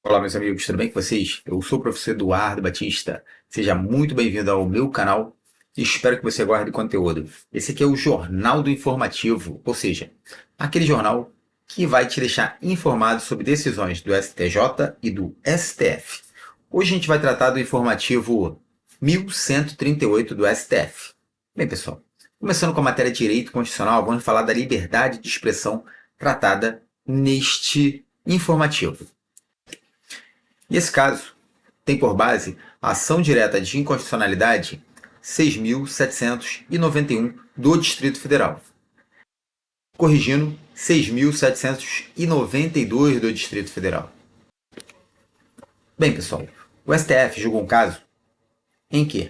Olá, meus amigos, tudo bem com vocês? Eu sou o professor Eduardo Batista. Seja muito bem-vindo ao meu canal e espero que você guarde conteúdo. Esse aqui é o Jornal do Informativo, ou seja, aquele jornal que vai te deixar informado sobre decisões do STJ e do STF. Hoje a gente vai tratar do informativo 1138 do STF. Bem, pessoal, começando com a matéria de Direito Constitucional, vamos falar da liberdade de expressão tratada neste informativo. E esse caso tem por base a ação direta de inconstitucionalidade 6.791 do Distrito Federal, corrigindo 6.792 do Distrito Federal. Bem, pessoal, o STF julgou um caso em que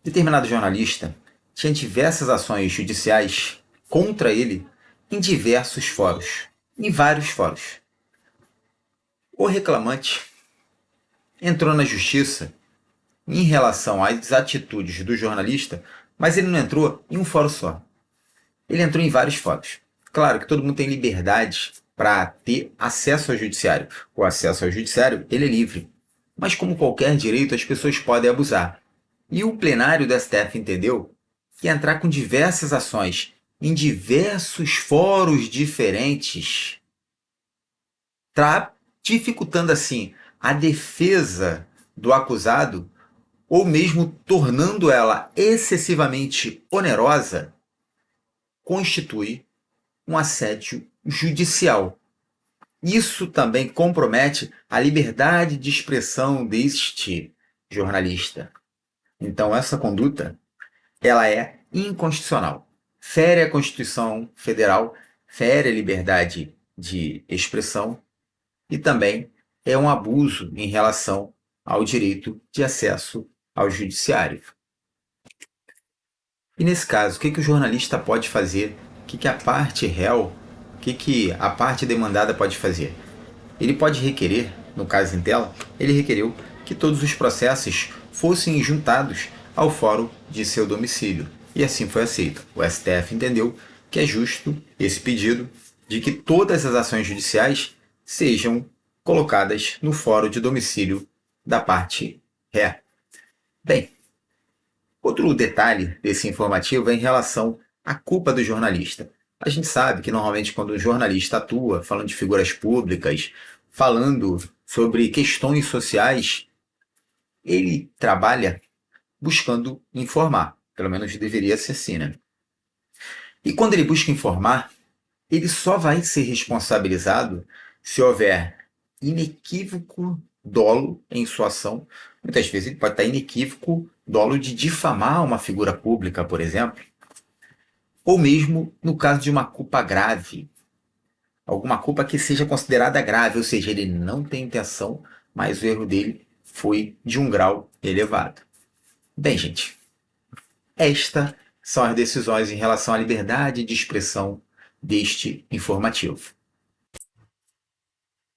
determinado jornalista tinha diversas ações judiciais contra ele em diversos fóruns, em vários fóruns. O reclamante entrou na justiça em relação às atitudes do jornalista, mas ele não entrou em um fórum só. Ele entrou em vários fóruns. Claro que todo mundo tem liberdade para ter acesso ao judiciário. O acesso ao judiciário, ele é livre. Mas como qualquer direito, as pessoas podem abusar. E o plenário do STF entendeu que entrar com diversas ações em diversos fóruns diferentes está dificultando assim a defesa do acusado ou mesmo tornando ela excessivamente onerosa, constitui um assédio judicial. Isso também compromete a liberdade de expressão deste jornalista. Então, essa conduta ela é inconstitucional. Fere a Constituição Federal, fere a liberdade de expressão e também é um abuso em relação ao direito de acesso ao judiciário. E nesse caso, o que o jornalista pode fazer? O que a parte réu, o que a parte demandada pode fazer? Ele pode requerer, no caso em tela, ele requereu que todos os processos fossem juntados ao fórum de seu domicílio. E assim foi aceito. O STF entendeu que é justo esse pedido de que todas as ações judiciais sejam colocadas no fórum de domicílio da parte ré. Bem, outro detalhe desse informativo é em relação à culpa do jornalista. A gente sabe que normalmente quando um jornalista atua falando de figuras públicas, falando sobre questões sociais, ele trabalha buscando informar. Pelo menos deveria ser assim, né? E quando ele busca informar, ele só vai ser responsabilizado se houver inequívoco dolo em sua ação. Muitas vezes ele pode estar inequívoco dolo de difamar uma figura pública, por exemplo, ou mesmo no caso de uma culpa grave, alguma culpa que seja considerada grave, ou seja, ele não tem intenção, mas o erro dele foi de um grau elevado. Bem, gente, estas são as decisões em relação à liberdade de expressão deste informativo.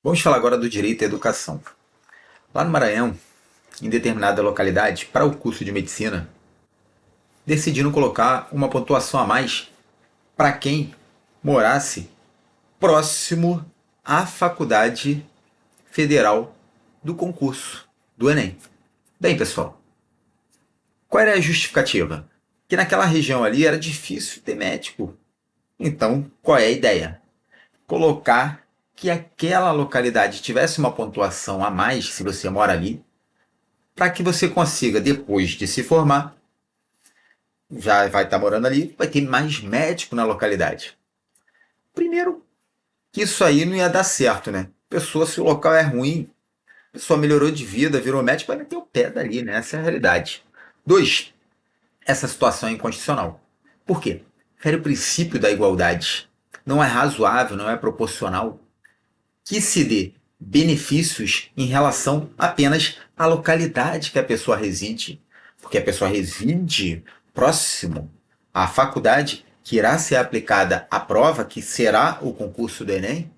Vamos falar agora do direito à educação. Lá no Maranhão, em determinada localidade, para o curso de medicina, decidiram colocar uma pontuação a mais para quem morasse próximo à Faculdade Federal do concurso do Enem. Bem, pessoal, qual era a justificativa? Que naquela região ali era difícil ter médico. Então, qual é a ideia? Colocar que aquela localidade tivesse uma pontuação a mais, se você mora ali, para que você consiga, depois de se formar, já vai estar morando ali, vai ter mais médico na localidade. Primeiro, que isso aí não ia dar certo, né? Pessoa, se o local é ruim, a pessoa melhorou de vida, virou médico, vai meter o pé dali, né? Essa é a realidade. Dois, essa situação é inconstitucional. Por quê? Fere o princípio da igualdade. Não é razoável, não é proporcional que se dê benefícios em relação apenas à localidade que a pessoa reside. Porque a pessoa reside próximo à faculdade que irá ser aplicada a prova, que será o concurso do Enem,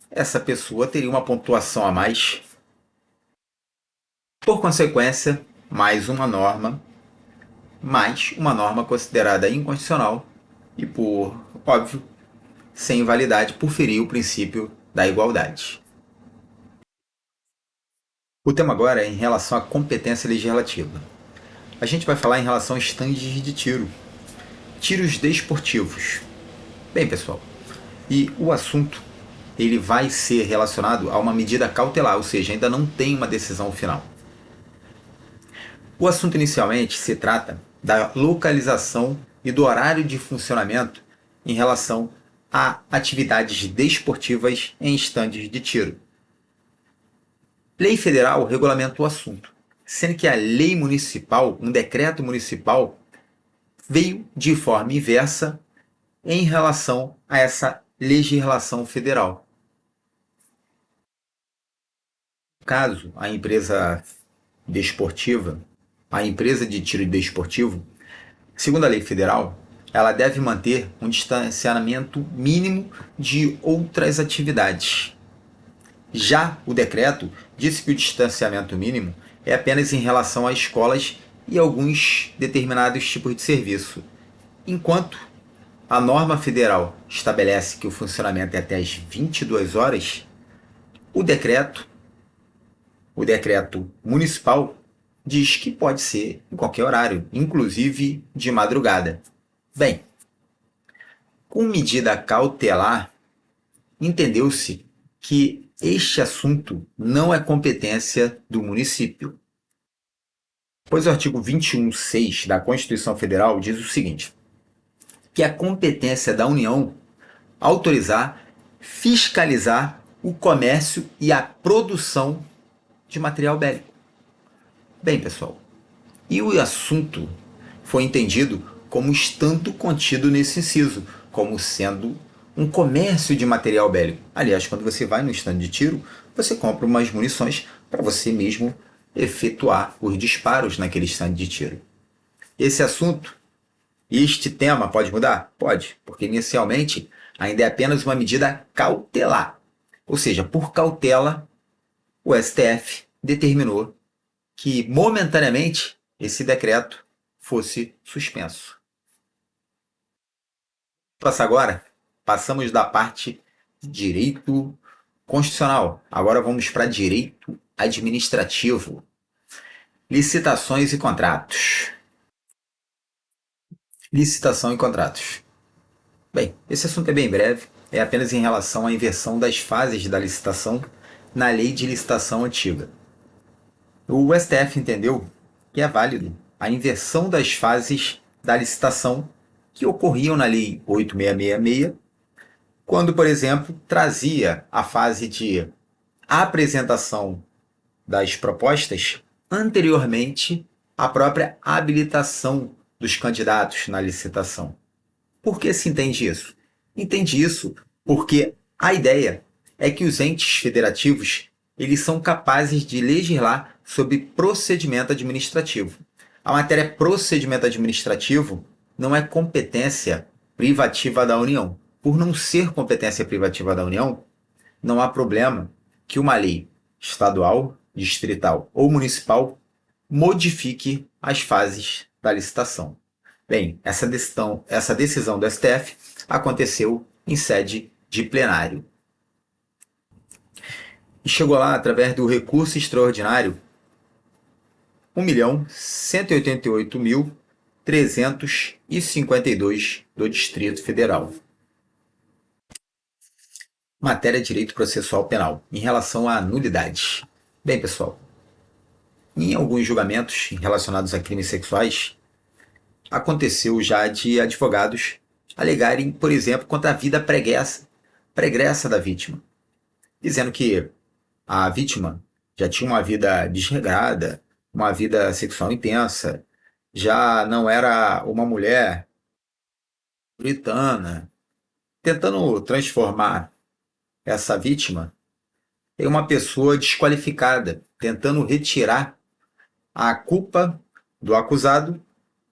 essa pessoa teria uma pontuação a mais. Por consequência, mais uma norma considerada inconstitucional e, por óbvio, sem validade por ferir o princípio da igualdade. O tema agora é em relação à competência legislativa. A gente vai falar em relação a estandes de tiro, tiros desportivos. Bem, pessoal, e o assunto ele vai ser relacionado a uma medida cautelar, ou seja, ainda não tem uma decisão final. O assunto inicialmente se trata da localização e do horário de funcionamento em relação a atividades desportivas em estandes de tiro. Lei federal regulamenta o assunto, sendo que a lei municipal, um decreto municipal, veio de forma inversa em relação a essa legislação federal. No caso, a empresa desportiva, a empresa de tiro desportivo, segundo a lei federal, ela deve manter um distanciamento mínimo de outras atividades. Já o decreto disse que o distanciamento mínimo é apenas em relação a escolas e alguns determinados tipos de serviço, enquanto a norma federal estabelece que o funcionamento é até às 22 horas, o decreto municipal diz que pode ser em qualquer horário, inclusive de madrugada. Bem, com medida cautelar, entendeu-se que este assunto não é competência do município, pois o artigo 21(6) da Constituição Federal diz o seguinte: que é competência da União autorizar, fiscalizar o comércio e a produção de material bélico. Bem, pessoal, e o assunto foi entendido como estando contido nesse inciso, como sendo um comércio de material bélico. Aliás, quando você vai no stand de tiro, você compra umas munições para você mesmo efetuar os disparos naquele stand de tiro. Esse assunto, este tema pode mudar? Pode, porque inicialmente ainda é apenas uma medida cautelar. Ou seja, por cautela, o STF determinou que momentaneamente esse decreto fosse suspenso. Passamos da parte de direito constitucional. Agora vamos para direito administrativo. Licitações e contratos. Licitação e contratos. Bem, esse assunto é bem breve, é apenas em relação à inversão das fases da licitação na lei de licitação antiga. O STF entendeu que é válido a inversão das fases da licitação que ocorriam na Lei 8666, quando, por exemplo, trazia a fase de apresentação das propostas anteriormente à própria habilitação dos candidatos na licitação. Por que se entende isso? Entende isso porque a ideia é que os entes federativos eles são capazes de legislar sobre procedimento administrativo. A matéria procedimento administrativo não é competência privativa da União. Por não ser competência privativa da União, não há problema que uma lei estadual, distrital ou municipal modifique as fases da licitação. Bem, essa decisão do STF aconteceu em sede de plenário. E chegou lá através do recurso extraordinário 1.188.352 do Distrito Federal. Matéria de direito processual penal, em relação à nulidade. Bem, pessoal, em alguns julgamentos relacionados a crimes sexuais, aconteceu já de advogados alegarem, por exemplo, contra a vida pregressa da vítima, dizendo que a vítima já tinha uma vida desregrada, uma vida sexual intensa, já não era uma mulher puritana, tentando transformar essa vítima em uma pessoa desqualificada, tentando retirar a culpa do acusado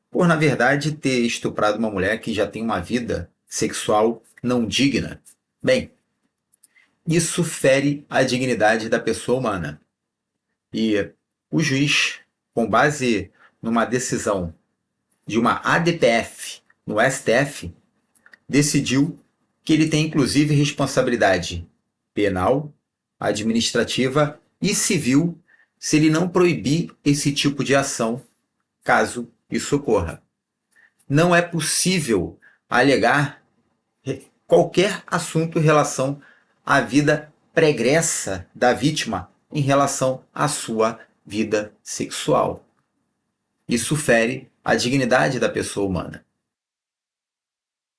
por, na verdade, ter estuprado uma mulher que já tem uma vida sexual não digna. Bem, isso fere a dignidade da pessoa humana. E o juiz, com base numa decisão de uma ADPF no STF, decidiu que ele tem inclusive responsabilidade penal, administrativa e civil se ele não proibir esse tipo de ação, caso isso ocorra. Não é possível alegar qualquer assunto em relação à vida pregressa da vítima em relação à sua vida sexual. Isso fere a dignidade da pessoa humana.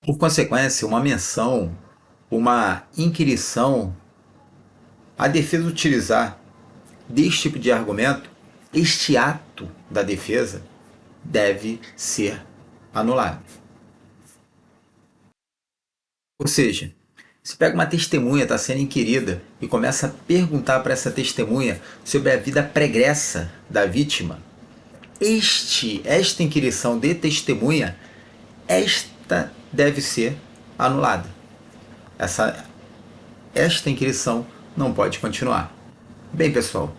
Por consequência, uma menção, uma inquirição, a defesa utilizar deste tipo de argumento, este ato da defesa deve ser anulado. Ou seja, se pega uma testemunha, está sendo inquirida, e começa a perguntar para essa testemunha sobre a vida pregressa da vítima, esta inquirição de testemunha, esta deve ser anulada. Esta inquirição não pode continuar. Bem, pessoal,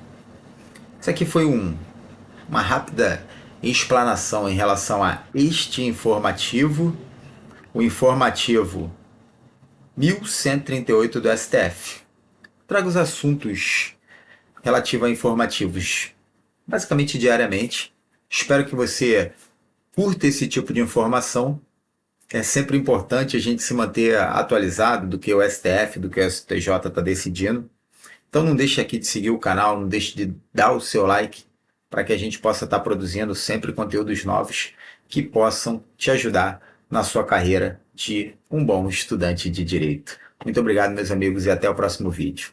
isso aqui foi uma rápida explanação em relação a este informativo, o informativo 1138 do STF. Trago os assuntos relativos a informativos basicamente diariamente. Espero que você curta esse tipo de informação. É sempre importante a gente se manter atualizado do que o STF, do que o STJ está decidindo. Então não deixe aqui de seguir o canal, não deixe de dar o seu like para que a gente possa estar produzindo sempre conteúdos novos que possam te ajudar na sua carreira de um bom estudante de direito. Muito obrigado, meus amigos, e até o próximo vídeo.